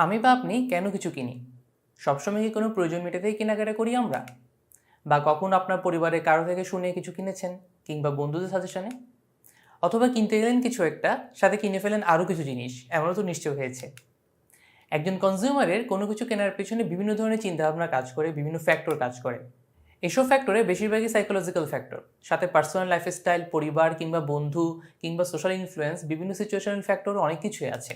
আমি বা আপনি কেন কিছু কিনি? সবসময় কি কোনো প্রয়োজন মেটাতেই কেনাকাটা করি আমরা? বা কখনো আপনার পরিবারের কারো থেকে শুনে কিছু কিনেছেন, কিংবা বন্ধুদের সাজেশনে? অথবা কিনতে গেলেন কিছু একটা, সাথে কিনে ফেলেন আরও কিছু জিনিস, এমনও তো নিশ্চয় হয়েছে। একজন কনজিউমারের কোনো কিছু কেনার পেছনে বিভিন্ন ধরনের চিন্তাভাবনা কাজ করে, বিভিন্ন ফ্যাক্টর কাজ করে। এসব ফ্যাক্টরে বেশিরভাগই সাইকোলজিক্যাল ফ্যাক্টর, সাথে পার্সোনাল লাইফস্টাইল, পরিবার কিংবা বন্ধু কিংবা সোশ্যাল ইনফ্লুয়েন্স, বিভিন্ন সিচুয়েশনাল ফ্যাক্টর, অনেক কিছুই আছে।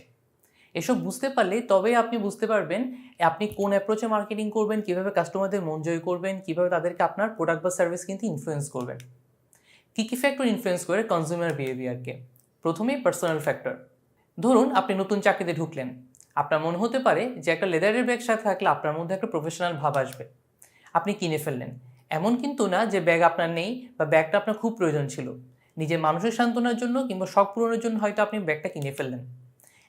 এসব বুঝতে পারলেই তবেই আপনি বুঝতে পারবেন আপনি কোন অ্যাপ্রোচে মার্কেটিং করবেন, কীভাবে কাস্টমারদের মন জয় করবেন, কীভাবে তাদেরকে আপনার প্রোডাক্ট বা সার্ভিস কিনতে ইনফ্লুয়েন্স করবেন। কী কী ফ্যাক্টর ইনফ্লুয়েন্স করে কনজিউমার বিহেভিয়ারকে? প্রথমেই পার্সোনাল ফ্যাক্টর। ধরুন আপনি নতুন চাকরিতে ঢুকলেন, আপনার মনে হতে পারে যে একটা লেদারের ব্যাগ সাথে থাকলে আপনার মধ্যে একটা প্রফেশনাল ভাব আসবে। আপনি কিনে ফেললেন। এমন কিন্তু না যে ব্যাগ আপনার নেই বা ব্যাগটা আপনার খুব প্রয়োজন ছিল। নিজের মানসিক সান্ত্বনার জন্য কিংবা শখ পূরণের জন্য হয়তো আপনি ব্যাগটা কিনে ফেললেন।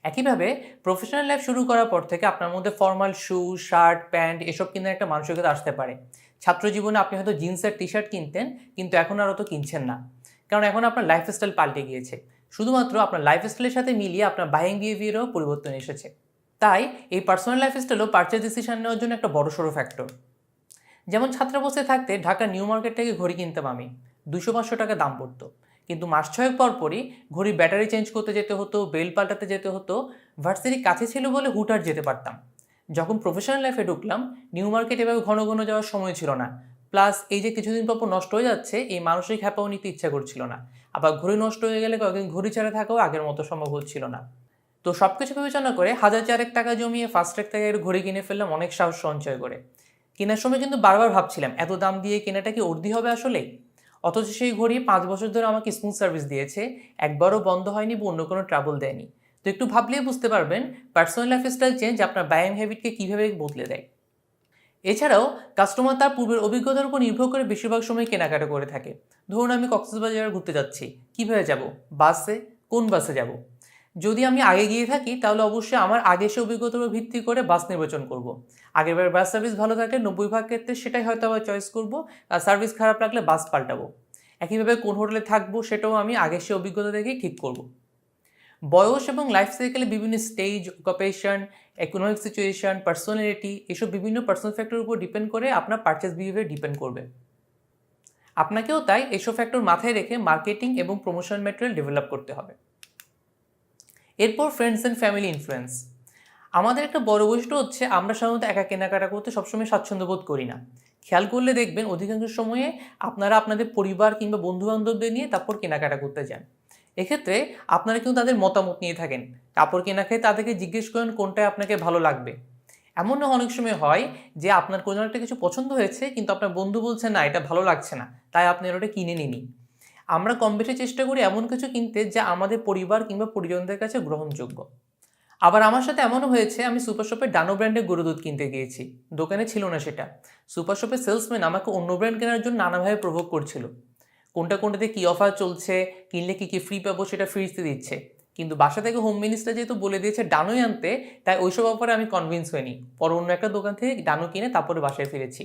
একইভাবে প্রফেশনাল লাইফ শুরু করার পর থেকে আপনার মধ্যে ফর্মাল শু, শার্ট, প্যান্ট এসব কেনার একটা মানসিকতা আসতে পারে। ছাত্র জীবনে আপনি হয়তো জিন্স আর টি শার্ট কিনতেন, কিন্তু এখন আর অত কিনছেন না, কারণ এখন আপনার লাইফস্টাইল পাল্টে গিয়েছে। শুধুমাত্র আপনার লাইফস্টাইলের সাথে মিলিয়ে আপনার বাইং বিহেভিয়ারও পরিবর্তন এসেছে। তাই এই পার্সোনাল লাইফস্টাইলও পারচেজ ডিসিশন নেওয়ার জন্য একটা বড়সড় ফ্যাক্টর। যেমন ছাত্রাবস্থায় থাকতে ঢাকা নিউ মার্কেট থেকে ঘড়ি কিনতাম আমি, 200-500 টাকা দাম পড়তো। কিন্তু মাস ছয়েক পর পরই ঘড়ির ব্যাটারি চেঞ্জ করতে যেতে হতো, বেল পাল্টাতে যেতে হতো। ভার্সিটি কাছে ছিল বলে হুটহাট যেতে পারতাম। যখন প্রফেশনাল লাইফে ঢুকলাম, নিউ মার্কেট এভাবে ঘন ঘন যাওয়ার সময় ছিল না। প্লাস এই যে কিছুদিন পর পর নষ্ট হয়ে যাচ্ছে, এই মানসিক হ্যাপাও নিতে ইচ্ছা করছিল না। আবার ঘড়ি নষ্ট হয়ে গেলে কয়েকদিন ঘড়ি ছাড়া থাকাও আগের মতো সম্ভব হচ্ছিল না। তো সব কিছু বিবেচনা করে 1000-4 টাকা জমিয়ে ফাস্ট্র্যাক থেকে একটা ঘড়ি কিনে ফেললাম, অনেক সাহস সঞ্চয় করে। কেনার সময় কিন্তু বারবার ভাবছিলাম, এত দাম দিয়ে কেনাটা কি অর্ধি হবে আসলে? অথচ সেই ঘড়ি 5 বছর ধরে আমাকে স্মুথ সার্ভিস দিয়েছে, একবারও বন্ধ হয়নি বা অন্য কোনো ট্রাবল দেয়নি। তো একটু ভাবলেই বুঝতে পারবেন পার্সোনাল লাইফস্টাইল চেঞ্জ আপনার বায়াং হ্যাবিটকে কীভাবে বদলে দেয়। এছাড়াও কাস্টমার তার পূর্বের অভিজ্ঞতার উপর নির্ভর করে বেশিরভাগ সময় কেনাকাটা করে থাকে। ধরুন আমি কক্সবাজার ঘুরতে যাচ্ছি, কীভাবে যাব? বাসে। কোন বাসে যাব? যদি আমি আগে গিয়ে থাকি তাহলে অবশ্যই আমার আগে সে অভিজ্ঞতার উপর ভিত্তি করে বাস নির্বাচন করব। আগেরবার বাস সার্ভিস ভালো থাকে 90% ক্ষেত্রে সেটাই হয়তো আবার চয়েস করব, আর সার্ভিস খারাপ লাগলে বাস পাল্টাবো। একইভাবে কোন হোটেলে থাকবো সেটাও আমি আগে সে অভিজ্ঞতা থেকেই ঠিক করব। বয়স এবং লাইফ সাইকেলে বিভিন্ন stage, occupation, economic situation, personality, এসব বিভিন্ন পার্সোনাল ফ্যাক্টরের উপর ডিপেন্ড করে আপনার পারচেস বিহেভিয়ার ডিপেন্ড করবে। আপনাকেও তাই এসব ফ্যাক্টর মাথায় রেখে মার্কেটিং এবং প্রমোশন ম্যাটেরিয়াল ডেভেলপ করতে হবে। এরপর ফ্রেন্ডস অ্যান্ড ফ্যামিলি ইনফ্লুয়েন্স। আমাদের একটা বড় বৈশিষ্ট্য হচ্ছে আমরা সাধারণত একা কেনাকাটা করতে সবসময় স্বাচ্ছন্দ্য বোধ করি না। খেয়াল করলে দেখবেন অধিকাংশ সময়ে আপনারা আপনাদের পরিবার কিংবা বন্ধুবান্ধবদের নিয়ে তারপর কেনাকাটা করতে যান। এক্ষেত্রে আপনারা কিন্তু তাদের মতামত নিয়ে থাকেন। কাপড় কেনা খেয়ে তাদেরকে জিজ্ঞেস করেন কোনটায় আপনাকে ভালো লাগবে। এমন অনেক সময় হয় যে আপনার কোনো একটা কিছু পছন্দ হয়েছে, কিন্তু আপনার বন্ধু বলছে না এটা ভালো লাগছে না, তাই আপনি ওটা কিনে নিনি। আমরা কম বেশি চেষ্টা করি এমন কিছু কিনতে যা আমাদের পরিবার কিংবা পরিজনদের কাছে গ্রহণযোগ্য। আবার আমার সাথে এমনও হয়েছে, আমি সুপার শপে ডানো ব্র্যান্ডের গরু দুধ কিনতে গিয়েছি, দোকানে ছিল না সেটা। সুপার শপের সেলসম্যান আমাকে অন্য ব্র্যান্ড কেনার জন্য নানাভাবে প্রভোগ করছিল। কোনটাতে কী অফার চলছে, কিনলে কী কী ফ্রি পাবো সেটা ফ্রিতে দিচ্ছে। কিন্তু বাসা থেকে হোম মিনিস্টার যেহেতু বলে দিয়েছে ডানোই আনতে, তাই ওইসব অফারে আমি কনভিন্স হইনি। পরে অন্য একটা দোকান থেকে ডানো কিনে তারপরে বাসায় ফিরেছি।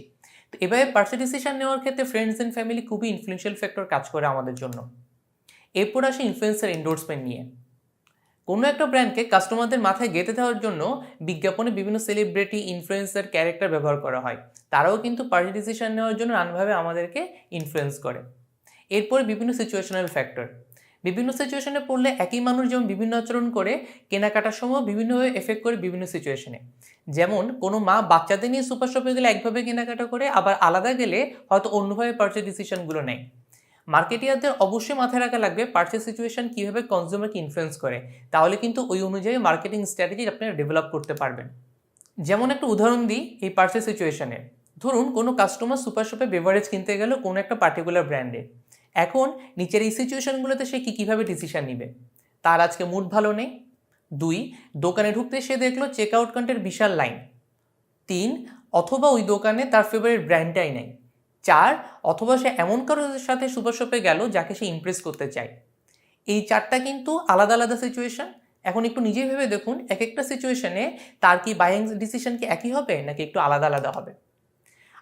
তো এভাবে পার্সেল ডিসিশন নেওয়ার ক্ষেত্রে ফ্রেন্ডস অ্যান্ড ফ্যামিলি খুবই ইনফ্লুয়েন্সিয়াল ফ্যাক্টর কাজ করে আমাদের জন্য। এরপর আসে ইনফ্লুয়েন্সার এন্ডোর্সমেন্ট নিয়ে। কোনো একটা ব্র্যান্ডকে কাস্টমারদের মাথায় গেঁথে দেওয়ার জন্য বিজ্ঞাপনে বিভিন্ন সেলিব্রিটি, ইনফ্লুয়েন্সার, ক্যারেক্টার ব্যবহার করা হয়। তারাও কিন্তু পার্টি ডিসিশন নেওয়ার জন্য নানাভাবে আমাদেরকে ইনফ্লুয়েন্স করে। এরপরে বিভিন্ন সিচুয়েশনাল ফ্যাক্টর। বিভিন্ন সিচুয়েশনে পড়লে একই মানুষ যেমন বিভিন্ন আচরণ করে, কেনাকাটার সময় বিভিন্নভাবে এফেক্ট করে বিভিন্ন সিচুয়েশনে। যেমন কোনো মা বাচ্চাদের নিয়ে সুপার শপে গেলে একভাবে কেনাকাটা করে, আবার আলাদা গেলে হয়তো অন্যভাবে পার্চেস ডিসিশনগুলো নেয়। মার্কেটিয়ারদের অবশ্যই মাথায় রাখা লাগবে পার্চেস সিচুয়েশন কীভাবে কনজিউমারকে ইনফ্লুয়েন্স করে, তাহলে কিন্তু ওই অনুযায়ী মার্কেটিং স্ট্র্যাটেজি আপনারা ডেভেলপ করতে পারবেন। যেমন একটা উদাহরণ দিই এই পার্চেস সিচুয়েশনে। ধরুন কোনো কাস্টমার সুপার শপে বেভারেজ কিনতে গেল কোনো একটা পার্টিকুলার ব্র্যান্ডে। এখন নিচের এই সিচুয়েশনগুলোতে সে কীভাবে ডিসিশন নেবে? তার আজকে মুড ভালো নেই। 2, দোকানে ঢুকতে সে দেখলো চেক আউট কাউন্টারের বিশাল লাইন। 3, অথবা ওই দোকানে তার ফেভারিট ব্র্যান্ডটাই নেই। 4, অথবা সে এমন কারোর সাথে সুপার শপে গেল যাকে সে ইমপ্রেস করতে চায়। এই 4টা কিন্তু আলাদা আলাদা সিচুয়েশন। এখন একটু নিজেই ভেবে দেখুন, এক একটা সিচুয়েশনে তার কি বাইং ডিসিশন কি একই হবে নাকি একটু আলাদা আলাদা হবে?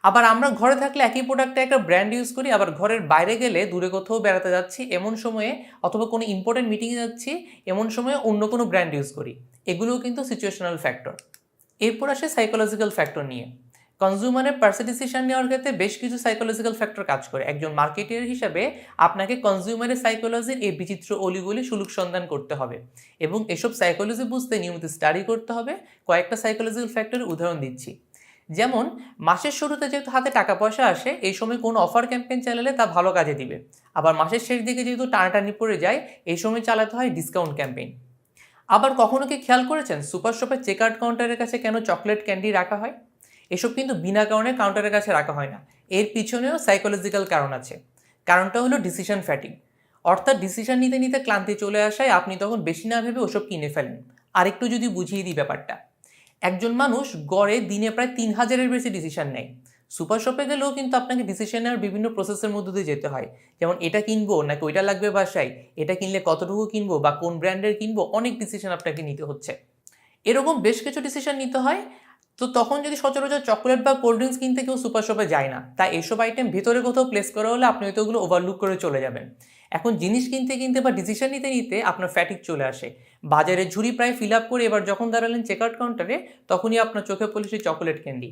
আবার আমরা ঘরে থাকলে একই প্রোডাক্টে একটা ব্র্যান্ড ইউজ করি, আবার ঘরের বাইরে গেলে দূরে কোথাও বেড়াতে যাচ্ছি এমন সময়ে, অথবা কোনো ইম্পর্টেন্ট মিটিংয়ে যাচ্ছি এমন সময়ে অন্য কোনো ব্র্যান্ড ইউজ করি। এগুলোও কিন্তু সিচুয়েশনাল ফ্যাক্টর। এরপর আসে সাইকোলজিক্যাল ফ্যাক্টর নিয়ে। কনজিউমারের পার্সে ডিসিশন নেওয়ার ক্ষেত্রে বেশ কিছু সাইকোলজিক্যাল ফ্যাক্টর কাজ করে। একজন মার্কেটিয়ার হিসাবে আপনাকে কনজিউমারের সাইকোলজির এই বিচিত্র অলিগলি সুলুক সন্ধান করতে হবে এবং এসব সাইকোলজি বুঝতে নিয়মিত স্টাডি করতে হবে। কয়েকটা সাইকোলজিক্যাল ফ্যাক্টরের উদাহরণ দিচ্ছি। যেমন মাসের শুরুতে যেহেতু হাতে টাকা পয়সা আসে, এই সময় কোনো অফার ক্যাম্পেইন চালালে তা ভালো কাজে দিবে। আবার মাসের শেষ দিকে যেহেতু টানাটানি পড়ে যায়, এই সময় চালাতে হয় ডিসকাউন্ট ক্যাম্পেইন। আবার কখনো কি খেয়াল করেছেন সুপার শপের চেক আউট কাউন্টারের কাছে কেন চকলেট ক্যান্ডি রাখা হয়? এসব কিন্তু বিনা কারণে কাউন্টারের কাছে রাখা হয় না। এর পিছনেও সাইকোলজিক্যাল কারণ আছে। কারণটা হলো ডিসিশন ফ্যাটিগ, অর্থাৎ ডিসিশন নিতে নিতে ক্লান্তি চলে আসায় আপনি তখন বেশি না ভেবে ওসব কিনে ফেলেন। আরেকটু যদি বুঝিয়ে দিই ব্যাপারটা, একজন মানুষ গড়ে দিনে প্রায় 3000-এর বেশি ডিসিশন নেয়। সুপার শপে গেলেও কিন্তু আপনাকে ডিসিশন নেওয়ার বিভিন্ন প্রসেসের মধ্যে দিয়ে যেতে হয়। যেমন এটা কিনবো নাকি ওইটা লাগবে বাসায়, এটা কিনলে কতটুকু কিনবো বা কোন ব্র্যান্ডের কিনবো, অনেক ডিসিশন আপনাকে নিতে হচ্ছে। এরকম বেশ কিছু ডিসিশন নিতে হয়। তো তখন যদি সচরাচর চকলেট বা কোল্ড ড্রিঙ্কস কিনতে কেউ সুপার শপে যায় না, তাই এসব আইটেম ভেতরে কোথাও প্লেস করা হলে আপনি হয়তো ওগুলো ওভারলুক করে চলে যাবেন। এখন জিনিস কিনতে কিনতে বা ডিসিশন নিতে নিতে আপনার ফ্যাটিক চলে আসে। বাজারে ঝুড়ি প্রায় ফিল আপ করে এবার যখন দাঁড়ালেন চেক আউট কাউন্টারে, তখনই আপনার চোখে পড়ল সেই চকলেট ক্যান্ডি।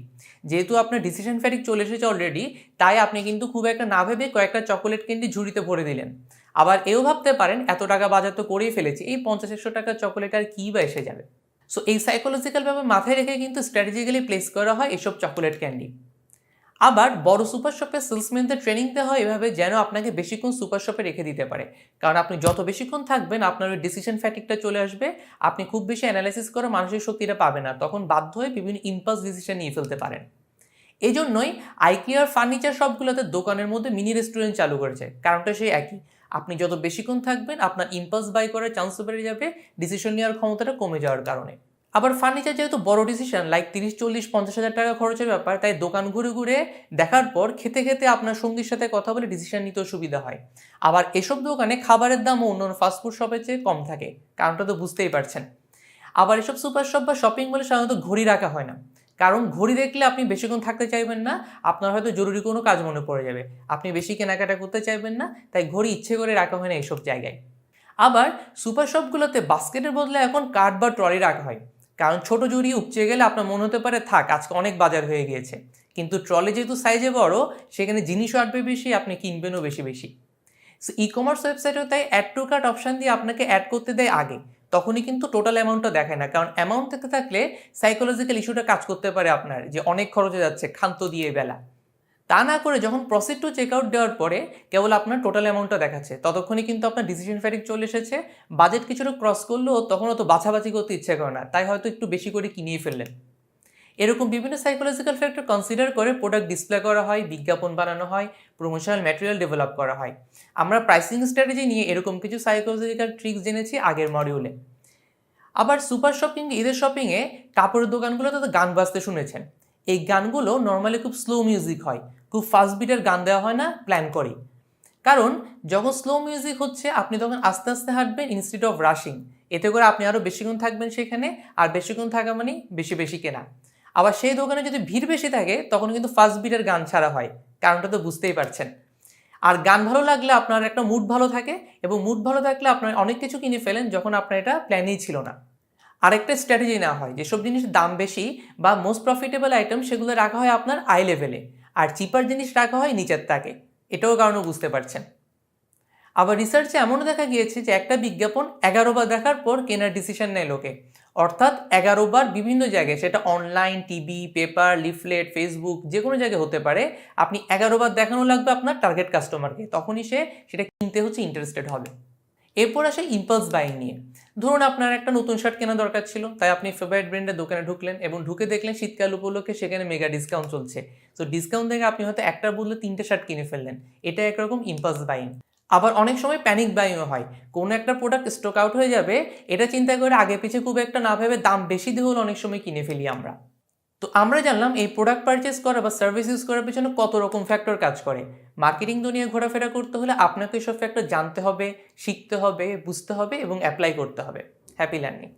যেহেতু আপনার ডিসিশন ফ্যাটিক চলে এসেছে অলরেডি, তাই আপনি কিন্তু খুব একটা না ভেবে কয়েকটা চকলেট ক্যান্ডি ঝুড়িতে ভরে দিলেন। আবার এও ভাবতে পারেন এত টাকা বাজার তো করেই ফেলেছি, এই 50-100 টাকার চকলেট আর কী বা এসে যাবে। সো এই সাইকোলজিক্যাল ব্যাপার মাথায় রেখে কিন্তু স্ট্র্যাটেজিক্যালি প্লেস করা হয় এসব চকোলেট ক্যান্ডি। আবার বড় সুপার শপে সেলসম্যানদের ট্রেনিং দেওয়া হয় এভাবে যেন আপনাকে বেশিক্ষণ সুপার শপে রেখে দিতে পারে। কারণ আপনি যত বেশিক্ষণ থাকবেন আপনার ওই ডিসিশন ফ্যাটিকটা চলে আসবে, আপনি খুব বেশি অ্যানালাইসিস করে মানসিক শক্তিটা পাবেন না, তখন বাধ্য হয়ে বিভিন্ন ইম্পালস ডিসিশন নিয়ে ফেলতে পারেন। এই জন্যই আইকিয়ার ফার্নিচার সবগুলোতে দোকানের মধ্যে মিনি রেস্টুরেন্ট চালু করেছে। কারণটা সেই একই, আপনি যত বেশিক্ষণ থাকবেন আপনার ইম্পালস বাই করার চান্স বেড়ে যাবে ডিসিশন নেওয়ার ক্ষমতাটা কমে যাওয়ার কারণে। আবার ফার্নিচার যেহেতু বড় ডিসিশন, লাইক 30, 40, 50 হাজার টাকা খরচের ব্যাপার, তাই দোকান ঘুরে ঘুরে দেখার পর খেতে খেতে আপনার সঙ্গীর সাথে কথা বলে ডিসিশন নিতেও সুবিধা হয়। আবার এসব দোকানে খাবারের দামও অন্যান্য ফাস্টফুড শপের চেয়ে কম থাকে, কারণটা তো বুঝতেই পারছেন। আবার এসব সুপার শপ বা শপিং মলে সাধারণত ঘড়ি রাখা হয় না, কারণ ঘড়ি দেখলে আপনি বেশিক্ষণ থাকতে চাইবেন না, আপনার হয়তো জরুরি কোনো কাজ মনে পড়ে যাবে, আপনি বেশি কেনাকাটা করতে চাইবেন না, তাই ঘড়ি ইচ্ছে করে রাখা হয় না এইসব জায়গায়। আবার সুপার শপগুলোতে বাস্কেটের বদলে এখন কার্ট বা ট্রলি রাখা হয়, কারণ ছোট জুড়ি উপচে গেলে আপনার মনে হতে পারে থাক আজকে অনেক বাজার হয়ে গিয়েছে, কিন্তু ট্রলি যেহেতু সাইজে বড়, সেখানে জিনিসও আটবে বেশি, আপনি কিনবেনও বেশি বেশি। সো ই কমার্স ওয়েবসাইটেও তাই অ্যাড টু কার্ট অপশান দিয়ে আপনাকে অ্যাড করতে দেয় আগে, তখনই কিন্তু টোটাল অ্যামাউন্টটা দেখায় না, কারণ অ্যামাউন্ট থেকে থাকলে সাইকোলজিক্যাল ইস্যুটা কাজ করতে পারে আপনার, যে অনেক খরচে যাচ্ছে ক্ষান্ত দিয়ে বেলা। তা না করে যখন প্রসিড টু চেক আউট দেওয়ার পরে কেবল আপনার টোটাল অ্যামাউন্টটা দেখাচ্ছে, ততক্ষণই কিন্তু আপনার ডিসিশন ফ্যাটিক চলে এসেছে। বাজেট কিছুটা ক্রস করলেও তখন অত বাছাবাছি করতে ইচ্ছে করে না, তাই হয়তো একটু বেশি করে কিনিয়ে ফেললেন। এরকম বিভিন্ন সাইকোলজিক্যাল ফ্যাক্টর কনসিডার করে প্রোডাক্ট ডিসপ্লে করা হয়, বিজ্ঞাপন বানানো হয়, প্রমোশনাল ম্যাটেরিয়াল ডেভেলপ করা হয়। আমরা প্রাইসিং স্ট্র্যাটেজি নিয়ে এরকম কিছু সাইকোলজিক্যাল ট্রিক্স জেনেছি আগের মডিউলে। আবার সুপার শপিং, ঈদের শপিংয়ে কাপড়ের দোকানগুলোতে তো গান বাজতে শুনেছেন। এই গানগুলো নর্মালি খুব স্লো মিউজিক হয়, খুব ফাস্ট বিটের গান দেওয়া হয় না প্ল্যান করি। কারণ যখন স্লো মিউজিক হচ্ছে আপনি তখন আস্তে আস্তে হাঁটবেন ইনস্টিড অফ রাশিং, এতে করে আপনি আরও বেশিক্ষণ থাকবেন সেখানে, আর বেশিক্ষণ থাকা মানে বেশি বেশি কেনা। আবার সেই দোকানে যদি ভিড় বেশি থাকে তখন কিন্তু ফাস্ট বিটের গান ছাড়া হয়, কারণটা তো বুঝতেই পারছেন। আর গান ভালো লাগলে আপনার একটা মুড ভালো থাকে, এবং মুড ভালো থাকলে আপনার অনেক কিছু কিনে ফেলেন যখন আপনার এটা প্ল্যানেই ছিল না। আরেকটা স্ট্র্যাটেজি নেওয়া হয়, যেসব জিনিসের দাম বেশি বা মোস্ট প্রফিটেবল আইটেম সেগুলো রাখা হয় আপনার আই লেভেলে, আর চিপার জিনিস রাখা হয় নিচের তাকে, এটাও কারণও বুঝতে পারছেন। আবার রিসার্চে এমনও দেখা গিয়েছে যে একটা বিজ্ঞাপন 11 বার দেখার পর কেনার ডিসিশন নেয় লোকে, অর্থাৎ 11 বার বিভিন্ন জায়গায়, সেটা online, TV, paper, leaflet, Facebook, যে কোনো জায়গায় হতে পারে, আপনি 11 বার দেখানো লাগবে আপনার টার্গেট কাস্টমারকে, তখনই সে সেটা কিনতে হচ্ছে ইন্টারেস্টেড হবে। এরপর আসে ইম্পালস বাইং নিয়ে। ধরুন আপনার একটা নতুন শার্ট কেনা দরকার ছিল, তাই আপনি ফেভারিট ব্র্যান্ডের দোকানে ঢুকলেন এবং ঢুকে দেখলেন শীতকাল উপলক্ষে সেখানে মেগা ডিসকাউন্ট চলছে। তো ডিসকাউন্ট দেখে আপনি হয়তো একটার বদলে 3টে শার্ট কিনে ফেললেন, এটা একরকম ইম্পালস বাইং। আবার অনেক সময় প্যানিক বাইংও হয়, কোনো একটা প্রোডাক্ট স্টক আউট হয়ে যাবে, এটা চিন্তা করে আগে পিছিয়ে খুব একটা না ভেবে দাম বেশি দিয়ে হলে অনেক সময় কিনে ফেলি আমরা। তো আমরা জানলাম এই প্রোডাক্ট পারচেস করা বা সার্ভিস ইউজ করার পিছনে কত রকম ফ্যাক্টর কাজ করে। মার্কেটিং দুনিয়ায় ঘোরাফেরা করতে হলে আপনাকে এসব ফ্যাক্টর জানতে হবে, শিখতে হবে, বুঝতে হবে এবং অ্যাপ্লাই করতে হবে। Happy learning.